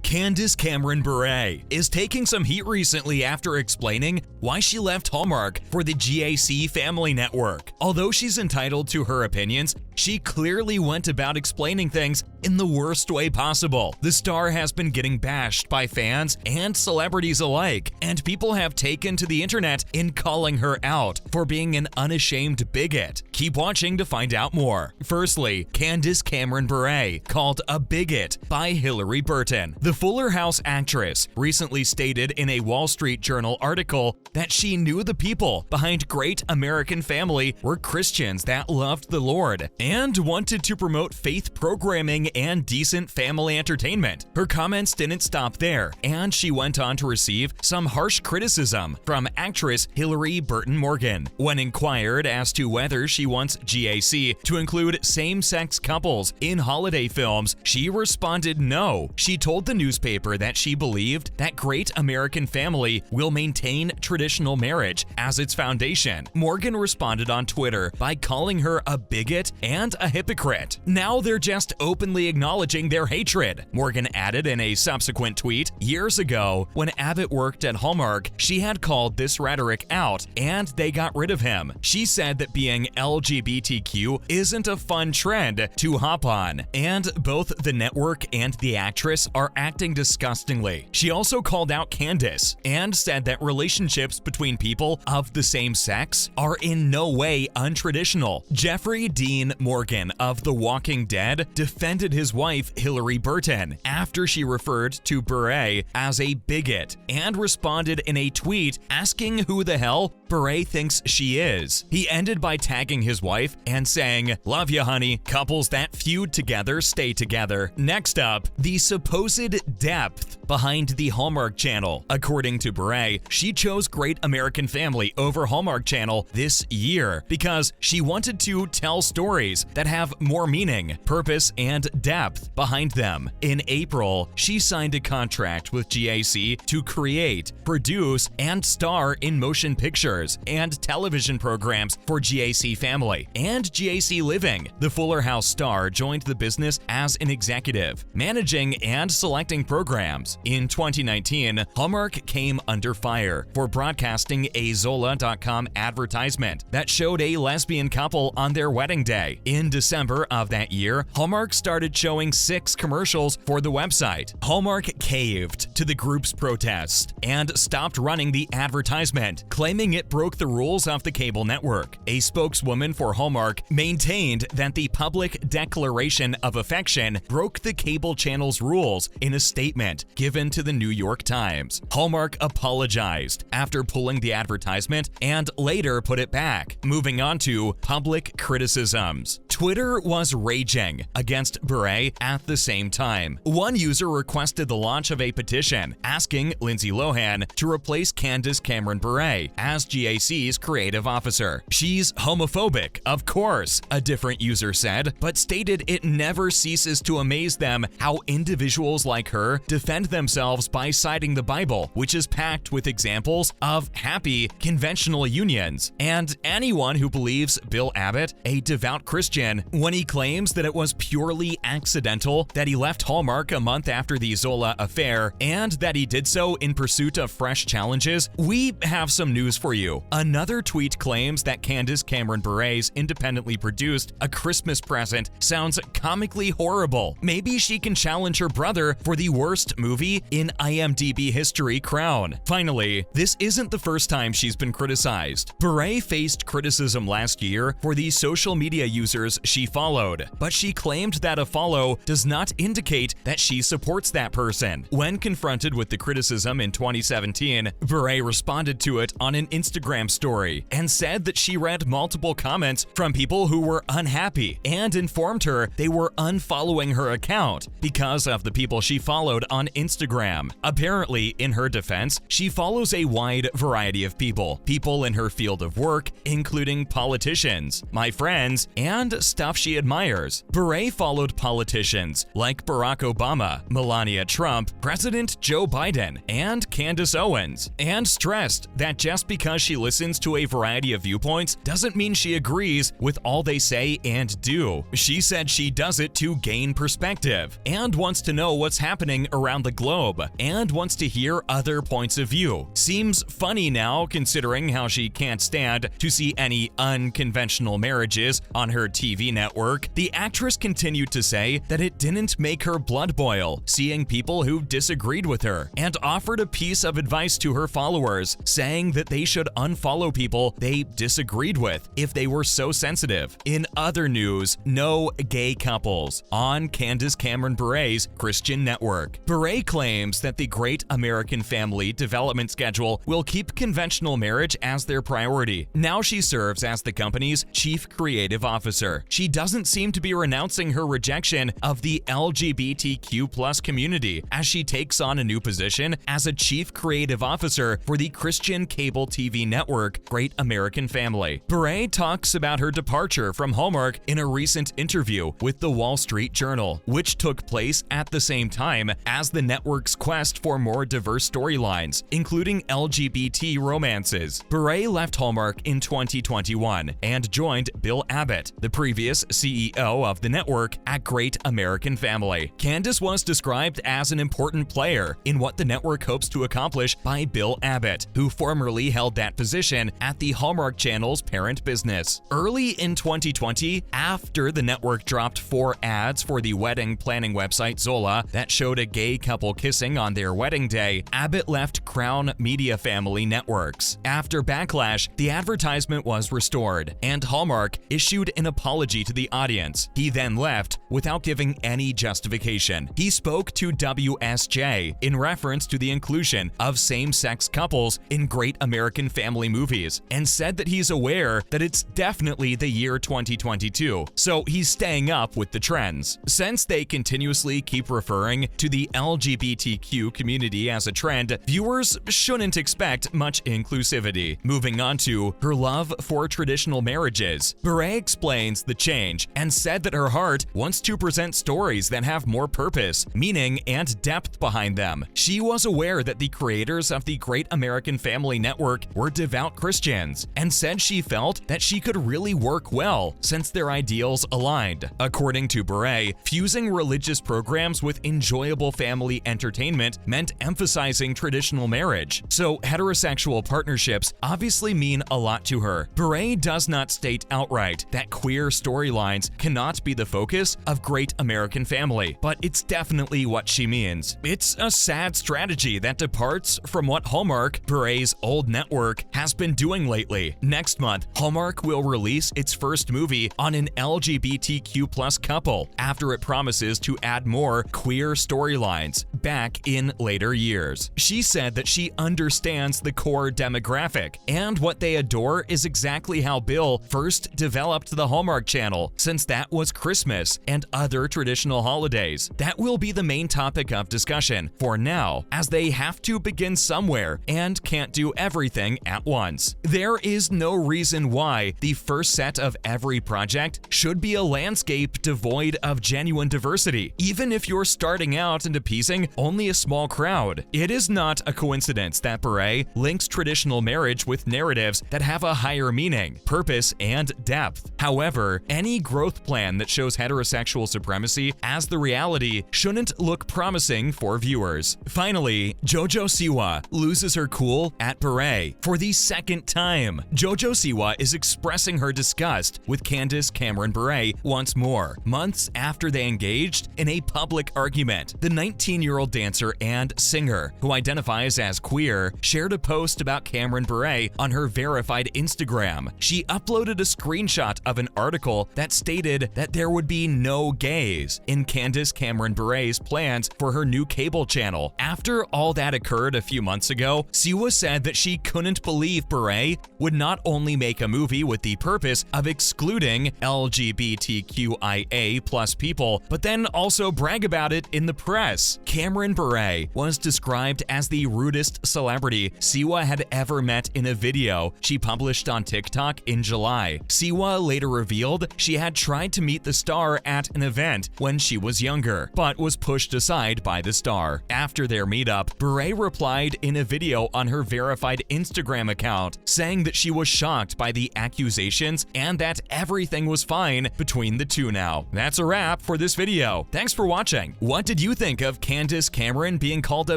Candace Cameron Bure is taking some heat recently after explaining why she left Hallmark for the GAC Family network. Although she's entitled to her opinions, she clearly went about explaining things in the worst way possible. The star has been getting bashed by fans and celebrities alike, and people have taken to the internet in calling her out for being an unashamed bigot. Keep watching to find out more. Firstly, Candace Cameron Bure called a bigot by Hilarie Burton. The Fuller House actress recently stated in a Wall Street Journal article that she knew the people behind Great American Family were Christians that loved the Lord and wanted to promote faith programming and decent family entertainment. Her comments didn't stop there, and she went on to receive some harsh criticism from actress Hilarie Burton Morgan. When inquired as to whether she wants GAC to include same-sex couples in holiday films, she responded no. She told the newspaper that she believed that Great American Family will maintain traditional marriage as its foundation. Morgan responded on Twitter by calling her a bigot and a hypocrite. Now they're just openly acknowledging their hatred. Morgan added in a subsequent tweet, years ago, when Abbott worked at Hallmark, she had called this rhetoric out and they got rid of him. She said that being LGBTQ isn't a fun trend to hop on, and both the network and the actress are acting disgustingly. She also called out Candace and said that relationships between people of the same sex are in no way untraditional. Jeffrey Dean Morgan of The Walking Dead defended his wife Hilarie Burton after she referred to Bure as a bigot and responded in a tweet asking who the hell Bure thinks she is. He ended by tagging his wife and saying, "Love ya, honey. Couples that feud together stay together." Next up, the supposed depth behind the Hallmark Channel. According to Bure, she chose Great American Family over Hallmark Channel this year because she wanted to tell stories that have more meaning, purpose, and depth behind them. In April, she signed a contract with GAC to create, produce, and star in motion pictures and television programs for GAC Family and GAC Living. The Fuller House star joined the business as an executive, managing and selecting programs. In 2019, Hallmark came under fire for broadcasting a Zola.com advertisement that showed a lesbian couple on their wedding day. In December of that year, Hallmark started showing 6 commercials for the website. Hallmark caved to the group's protest and stopped running the advertisement, claiming it broke the rules of the cable network. A spokeswoman for Hallmark maintained that the public declaration of affection broke the cable channel's rules in a statement given to the New York Times. Hallmark apologized after pulling the advertisement and later put it back. Moving on to public criticisms. Twitter was raging against Bure at the same time. One user requested the launch of a petition asking Lindsay Lohan to replace Candace Cameron Bure as GAC's creative officer. "She's homophobic, of course," a different user said, but stated it never ceases to amaze them how individuals like her defend themselves by citing the Bible, which is packed with examples of happy, conventional unions. And anyone who believes Bill Abbott, a devout Christian, when he claims that it was purely accidental that he left Hallmark a month after the Zola affair and that he did so in pursuit of fresh challenges, we have some news for you. Another tweet claims that Candace Cameron Bure's independently produced A Christmas Present sounds comically horrible. Maybe she can challenge her brother for the worst movie in IMDb history crown. Finally, this isn't the first time she's been criticized. Bure faced criticism last year for the social media users she followed, but she claimed that a follow does not indicate that she supports that person. When confronted with the criticism in 2017, Bure responded to it on an Instagram story and said that she read multiple comments from people who were unhappy and informed her they were unfollowing her account because of the people she followed on Instagram. Apparently, in her defense, she follows a wide variety of people in her field of work, including politicians, my friends, and stuff she admires. Bure followed politicians like Barack Obama, Melania Trump, President Joe Biden, and Candace Owens, and stressed that just because she listens to a variety of viewpoints doesn't mean she agrees with all they say and do. She said she does it to gain perspective and wants to know what's happening around the globe and wants to hear other points of view. Seems funny now considering how she can't stand to see any unconventional marriages on her TV network. The actress continued to say that it didn't make her blood boil seeing people who disagreed with her, and offered a piece of advice to her followers, saying that they should unfollow people they disagreed with if they were so sensitive. In other news, no gay couples on Candace Cameron Bure's Christian network. Bure claims that the Great American Family development schedule will keep conventional marriage as their priority. Now she serves as the company's chief creative officer. She doesn't seem to be renouncing her rejection of the LGBTQ+ community as she takes on a new position as a chief creative officer for the Christian cable TV network Great American Family. Bure talks about her departure from Hallmark in a recent interview with the Wall Street Journal, which took place at the same time as the network's quest for more diverse storylines, including LGBT romances. Bure left Hallmark in 2021 and joined Bill Abbott, the previous CEO of the network, at Great American Family. Candace was described as an important player in what the network hopes to accomplish by Bill Abbott, who formerly held that position at the Hallmark Channel's parent business. Early in 2020, after the network dropped 4 ads for the wedding planning website Zola that showed a gay couple kissing on their wedding day, Abbott left Crown Media Family Networks. After backlash, the advertisement was restored, and Hallmark issued an apology to the audience. He then left without giving any justification. He spoke to WSJ in reference to the inclusion of same-sex couples in Great American Family movies, and said that he's aware that it's definitely the year 2022, so he's staying up with the trends. Since they continuously keep referring to the LGBTQ community as a trend, viewers shouldn't expect much inclusivity. Moving on to her love for traditional marriages. Bure explains the change and said that her heart wants to present stories that have more purpose, meaning, and depth behind them. She was aware that the creators of the Great American Family Network were devout Christians, and said she felt that she could really work well since their ideals aligned. According to Bure, fusing religious programs with enjoyable family entertainment meant emphasizing traditional marriage, so heterosexual partnerships obviously mean a lot to her. Bure does not state outright that queer storylines cannot be the focus of Great American Family, but it's definitely what she means. It's a sad strategy that departs from what Hallmark, Bure's old network, has been doing lately. Next month, Hallmark will release its first movie on an LGBTQ+ couple after it promises to add more queer storylines back in later years. She said that she understands the core demographic, and what they adore is exactly how Bill first developed the Hallmark Channel, since that was Christmas and other traditional holidays. That will be the main topic of discussion for now, as they have to begin somewhere and can't do everything at once. There is no reason why the first set of every project should be a landscape devoid of genuine diversity, even if you're starting out and appeasing only a small crowd. It is not a coincidence that Bure links traditional marriage with narratives that have a higher meaning, purpose, and depth. However, any growth plan that shows heterosexual supremacy as the reality shouldn't look promising for viewers. Finally, JoJo Siwa loses her cool at Bure for the second time. JoJo Siwa is expressing her disgust with Candace Cameron Bure once more, months after they engaged in a public argument. The 19-year-old dancer and singer, who identifies as queer, shared a post about Cameron Bure on her verified Instagram. She uploaded a screenshot of an article that stated that there would be no gays in Candace Cameron Bure's plans for her new cable channel. After all that occurred a few months ago, Siwa said that she couldn't believe Bure would not only make a movie with the purpose of excluding LGBTQIA+ people, but then also brag about it in the press. Cameron Bure was described as the rudest celebrity Siwa had ever met in a video she published on TikTok in July. Siwa later revealed she had tried to meet the star at an event when she was younger, but was pushed aside by the star. After their meetup, Bure replied in a video on her verified Instagram account, saying that she was shocked by the accusations and that everything was fine between the two now. That's a wrap for this video. Thanks for watching. What did you think of Candace Cameron being called a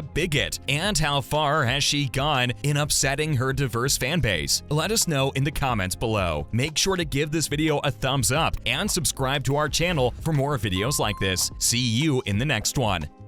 bigot, and how far has she gone in upsetting her diverse fan base? Let us know in the comments below. Make sure to give this video a thumbs up and subscribe to our channel for more videos like this. See you in the next one.